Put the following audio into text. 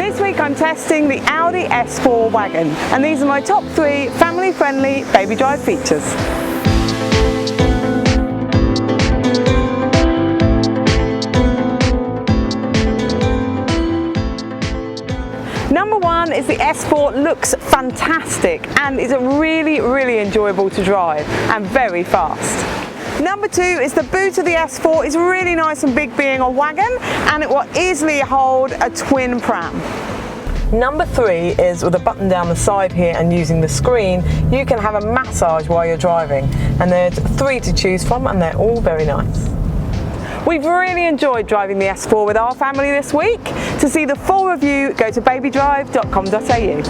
This week I'm testing the Audi S4 Wagon, and these are my top 3 family-friendly baby drive features. Number 1 is the S4 looks fantastic and is really enjoyable to drive and very fast. Number 2 is the boot of the S4 is really nice and big being a wagon, and it will easily hold a twin pram. Number 3 is with a button down the side here and using the screen, you can have a massage while you're driving, and there's 3 to choose from and they're all very nice. We've really enjoyed driving the S4 with our family this week. To see the full review, go to BabyDrive.com.au.